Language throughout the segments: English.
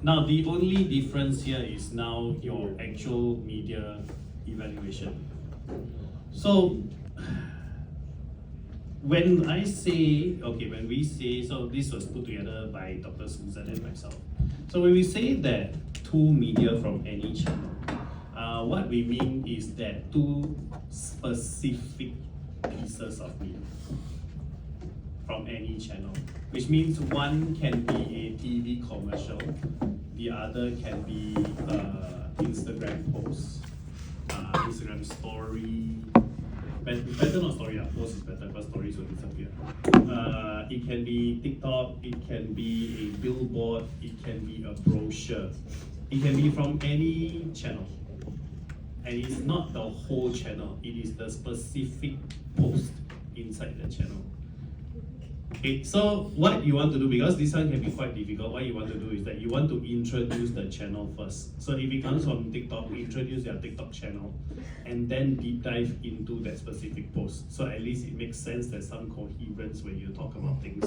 Now, the only difference here is now your actual media evaluation. So, when we say, so this was put together by Dr. Susan and myself. So when we say that two media from any channel, what we mean is that two specific pieces of media from any channel, which means one can be a TV commercial, the other can be Instagram post, Instagram story. Better not story, post is better because stories will disappear. It can be TikTok, it can be a billboard, it can be a brochure. It can be from any channel. And it's not the whole channel, it is the specific post inside the channel. Okay, so what you want to do, because this one can be quite difficult, what you want to do is that you want to introduce the channel first. So if it comes from TikTok, introduce your TikTok channel and then deep dive into that specific post. So at least it makes sense, there's some coherence when you talk about things.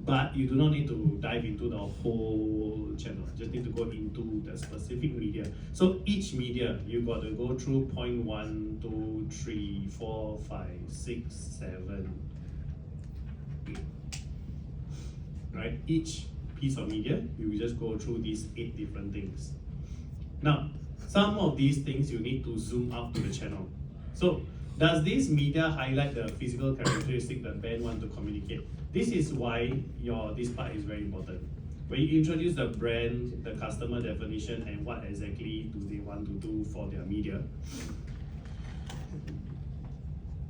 But you do not need to dive into the whole channel, just need to go into the specific media. So each media, you got to go through point 1, 2, 3, 4, 5, 6, 7, 8. Right? Each piece of media, you will just go through these 8 different things. Now, some of these things you need to zoom out to the channel. So, does this media highlight the physical characteristic the brand want to communicate? This is why this part is very important. When you introduce the brand, the customer definition, and what exactly do they want to do for their media,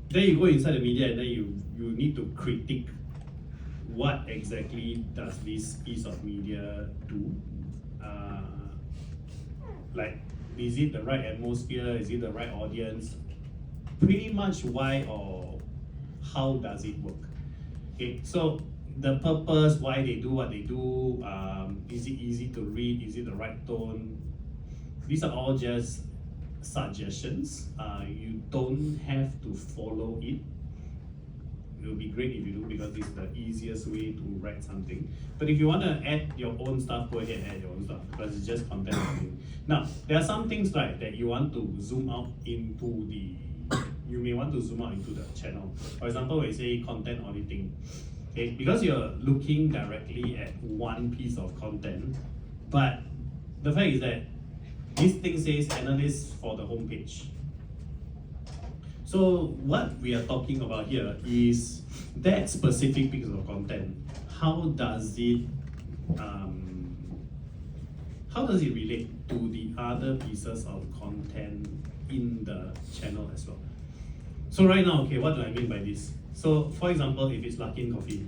then you go inside the media and then you need to critique what exactly does this piece of media do? Like, is it the right atmosphere? Is it the right audience? Pretty much why or how does it work? Okay, so the purpose, why they do what they do, is it easy to read? Is it the right tone? These are all just suggestions. You don't have to follow it. It will be great if you do, because this is the easiest way to write something. But if you want to add your own stuff, go ahead and add your own stuff, because it's just content writing. Now, there are some things like that you want to zoom out into you may want to zoom out into the channel. For example, we say content auditing. Okay, because you're looking directly at one piece of content, but the fact is that this thing says analyst for the homepage. So what we are talking about here is that specific piece of content. How does it relate to the other pieces of content in the channel as well? So right now, okay, what do I mean by this? So for example, if it's Luckin Coffee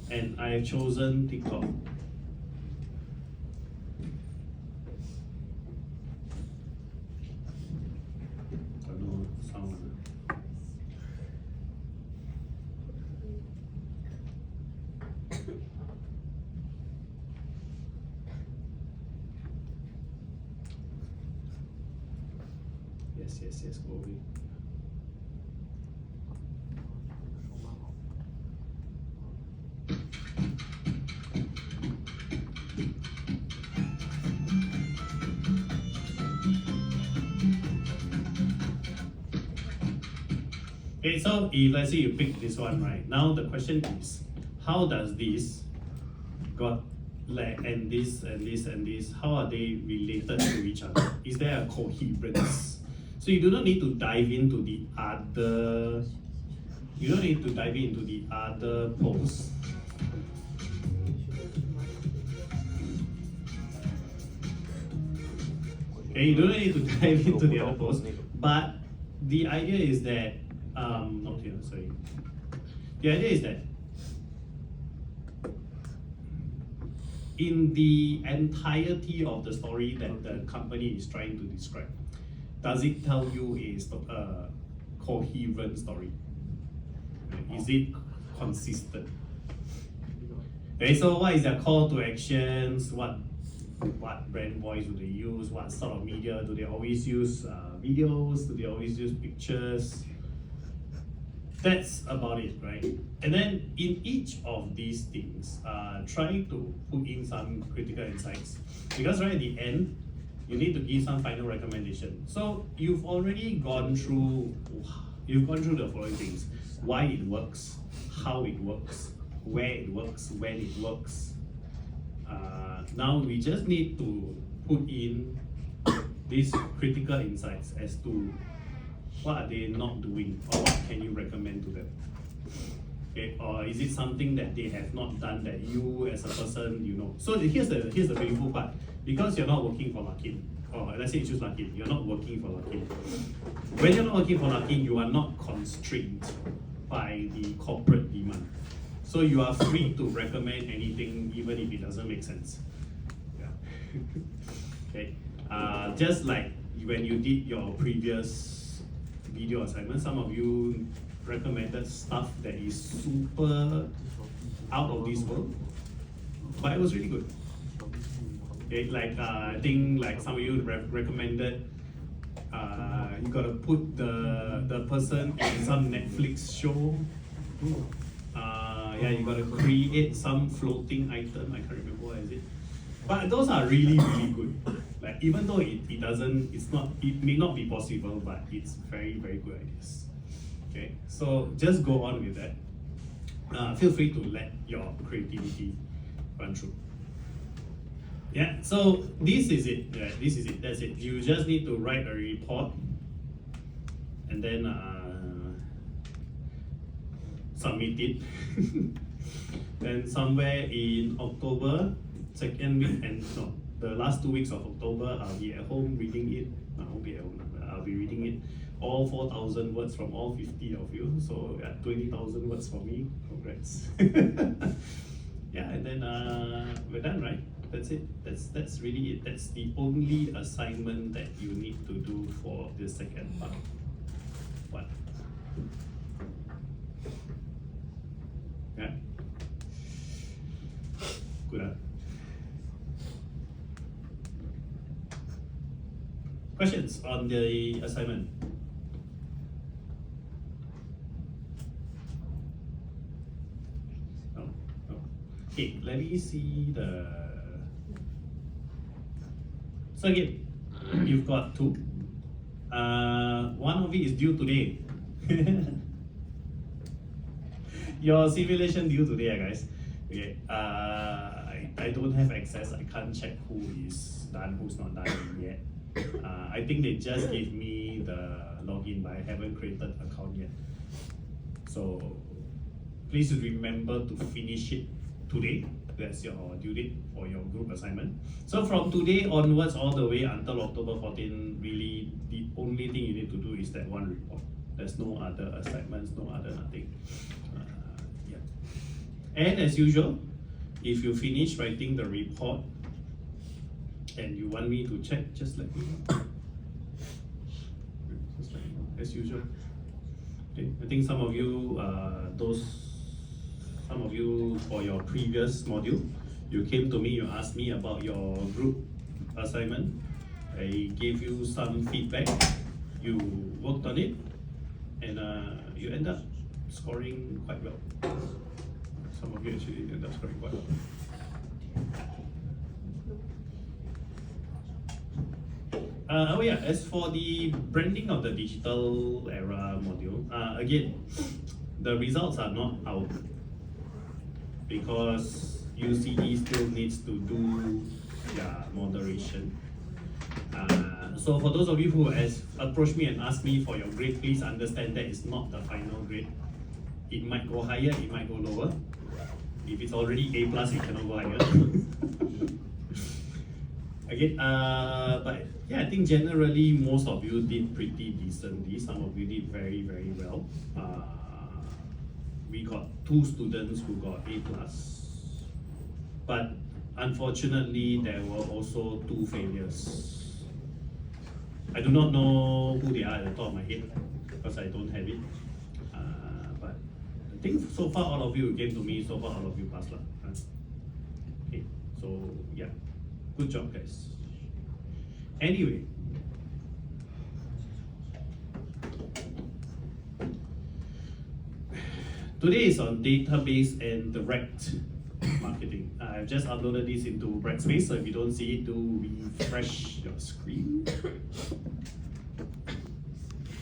and I have chosen TikTok, yes, go away. Okay, so if let's say you pick this one, right? Now the question is, how does this and this and this and this, how are they related to each other? Is there a coherence? So you do not need to dive into the other, posts. Okay, you don't need to dive into the other posts, but the idea is that, the idea is that in the entirety of the story that the company is trying to describe, does it tell you a coherent story? Is it consistent? Okay, so what is their call to actions? What brand voice do they use? What sort of media? Do they always use videos? Do they always use pictures? that's about it, right? And then in each of these things, try to put in some critical insights, because right at the end, you need to give some final recommendation. So you've already gone through the following things: why it works, how it works, where it works, when it works. Now we just need to put in these critical insights as to what are they not doing, or what can you recommend to them. Okay, or is it something that they have not done that you as a person you know? So here's the beautiful part: because you're not working for Larkin, or let's say you choose Larkin, you're not working for Larkin. When you're not working for Larkin, you are not constrained by the corporate demand. So you are free to recommend anything, even if it doesn't make sense. Yeah. Okay. Just like when you did your previous video assignment, some of you recommended stuff that is super out of this world, but it was really good. Okay, like I think like some of you recommended you gotta put the person in some Netflix show. Yeah, you gotta create some floating item. I can't remember what is it, but those are really good. Like even though it may not be possible, but it's very good ideas. Okay, so just go on with that. Feel free to let your creativity run through. Yeah, so this is it. Yeah, this is it. That's it. You just need to write a report, and then submit it. Then somewhere in October, second week, and no, the last 2 weeks of October, I'll be at home reading it. I won't be at home, I'll be reading it. All 4,000 words from all 50 of you. So yeah, 20,000 words for me. Congrats. Yeah, and then we're done, right? That's it. That's really it. That's the only assignment that you need to do for the second part. What? Yeah. Good. Huh? Questions on the assignment? No. No. Okay. Let me see the. So again, you've got two. One of it is due today. Your simulation due today, guys. Okay. I don't have access. I can't check who is done, who's not done yet. I think they just gave me the login, but I haven't created an account yet. So please remember to finish it today. That's your due date for your group assignment. So from today onwards, all the way until October 14, really the only thing you need to do is that one report. There's no other assignments, no other nothing. Yeah. And as usual, if you finish writing the report and you want me to check, just let me know. Just let me know, as usual. Okay. I think some of you, for your previous module, you came to me, you asked me about your group assignment. I gave you some feedback. You worked on it, and you end up scoring quite well. Some of you actually end up scoring quite well. Oh yeah, as for the branding of the digital era module, again, the results are not out because UCE still needs to do their moderation. So for those of you who has approached me and asked me for your grade, please understand that it's not the final grade. It might go higher, it might go lower. If it's already A+, it cannot go higher. Okay, but yeah, I think generally most of you did pretty decently. Some of you did very well. We got 2 students who got A+, but unfortunately there were also 2 failures. I do not know who they are at the top of my head because I don't have it. But I think so far all of you came to me, so far all of you passed. Okay, so yeah, good job guys. Anyway, Today is on database and direct marketing. I've just uploaded this into Brightspace, so if you don't see it, do refresh your screen.